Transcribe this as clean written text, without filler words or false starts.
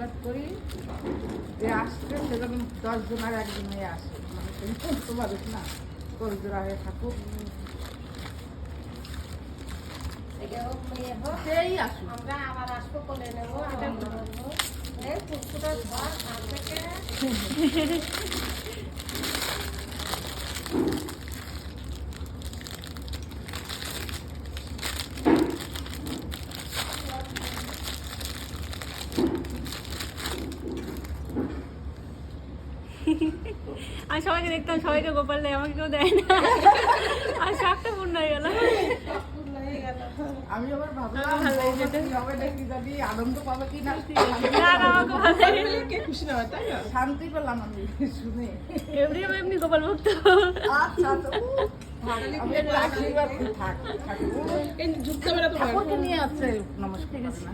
আশীর্বাদ করি যে আসছে সেরকম 10 জন আর একজন হয়ে আসে, মানে তুমি বলতে পারিস না, তোর জোড়া হয়ে থাকুক, সেই আসুক। আমরা আবার আসবো, কোলে নেবো, আবার ঘুরবো। এই পুকুরটা ঘর ঘর থেকে আমি সবাইকে দেখতাম, সবাইকে গোপাল দেয়, আমাকে কেউ দেয় না। আর শখটা পূর্ণ হয়ে গেল। আমি আবার ভাবলাম আমার ভালো লেগেছে। বৌমা কি হবে নাকি, জানি আনন্দ পাবে কি না, না না, আমাকে ভালো লাগে। কে খুশি না হয়, তাই না? শান্তি পেলাম আমি শুনে। এমনি গোপাল ভক্ত। আচ্ছা তো আমি একটু আশীর্বাদ থাক থাক। এই ঝুঁকতে হবে না তোমার। ঠাকুরকে নিয়ে আছে, নমস্কার না।